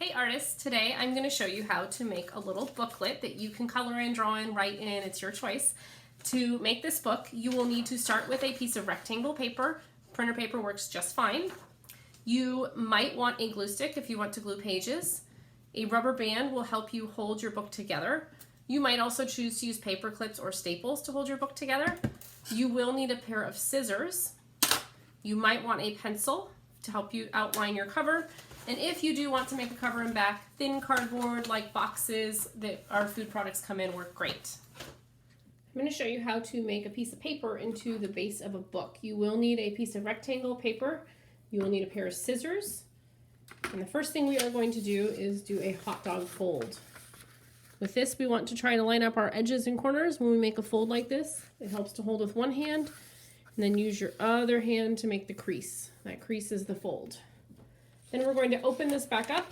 Hey artists, today I'm going to show you how to make a little booklet that you can color in, draw in, write in, it's your choice. To make this book, you will need to start with a piece of rectangle paper. Printer paper works just fine. You might want a glue stick if you want to glue pages. A rubber band will help you hold your book together. You might also choose to use paper clips or staples to hold your book together. You will need a pair of scissors. You might want a pencil to help you outline your cover. And if you do want to make a cover and back, thin cardboard like boxes that our food products come in work great. I'm going to show you how to make a piece of paper into the base of a book. You will need a piece of rectangle paper. You will need a pair of scissors. And the first thing we are going to do is do a hot dog fold. With this, we want to try to line up our edges and corners when we make a fold like this. It helps to hold with one hand and then use your other hand to make the crease. That crease is the fold. Then we're going to open this back up.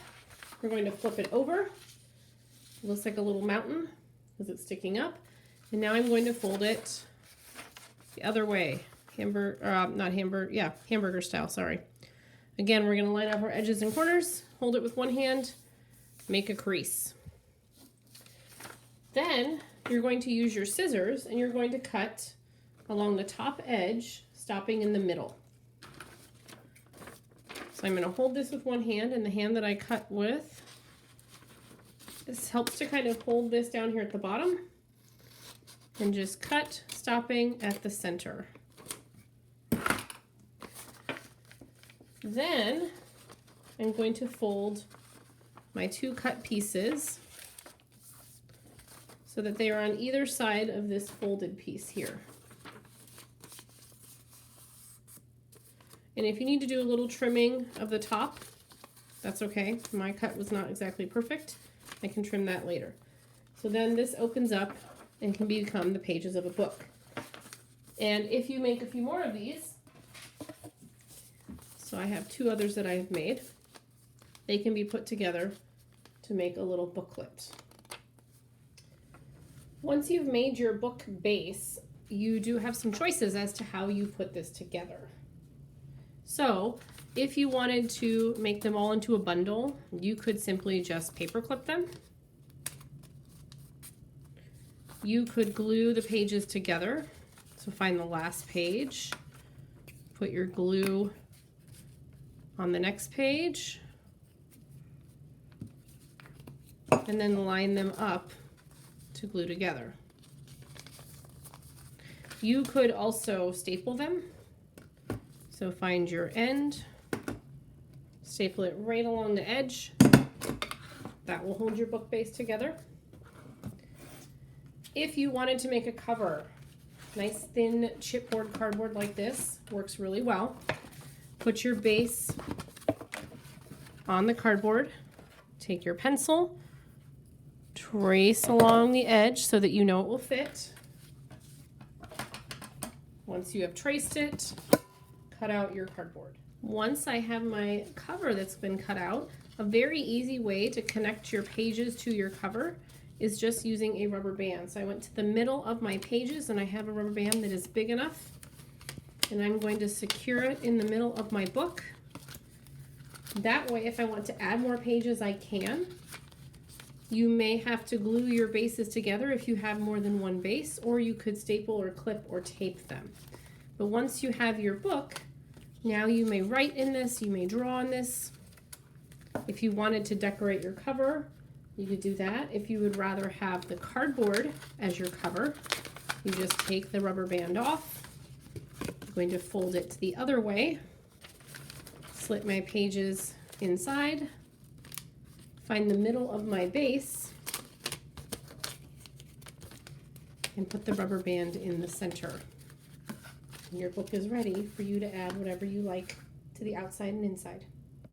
We're going to flip it over. It looks like a little mountain because it's sticking up. And now I'm going to fold it the other way. Hamburger style, sorry. Again, we're going to line up our edges and corners, hold it with one hand, make a crease. Then you're going to use your scissors and you're going to cut along the top edge, stopping in the middle. So I'm going to hold this with one hand, and the hand that I cut with, this helps to kind of hold this down here at the bottom and just cut, stopping at the center. Then I'm going to fold my two cut pieces so that they are on either side of this folded piece here. And if you need to do a little trimming of the top, that's okay. My cut was not exactly perfect. I can trim that later. So then this opens up and can become the pages of a book. And if you make a few more of these, so I have two others that I've made, they can be put together to make a little booklet. Once you've made your book base, you do have some choices as to how you put this together. So if you wanted to make them all into a bundle, you could simply just paper clip them. You could glue the pages together. So find the last page, put your glue on the next page, and then line them up to glue together. You could also staple them. So find your end, staple it right along the edge. That will hold your book base together. If you wanted to make a cover, nice thin chipboard cardboard like this works really well. Put your base on the cardboard, take your pencil, trace along the edge so that you know it will fit. Once you have traced it, cut out your cardboard. Once I have my cover that's been cut out, a very easy way to connect your pages to your cover is just using a rubber band. So I went to the middle of my pages and I have a rubber band that is big enough, and I'm going to secure it in the middle of my book. That way, if I want to add more pages, I can. You may have to glue your bases together if you have more than one base, or you could staple or clip or tape them. But once you have your book, now you may write in this, you may draw in this. If you wanted to decorate your cover, you could do that. If you would rather have the cardboard as your cover, you just take the rubber band off. I'm going to fold it the other way, slit my pages inside, find the middle of my base, and put the rubber band in the center. And your book is ready for you to add whatever you like to the outside and inside.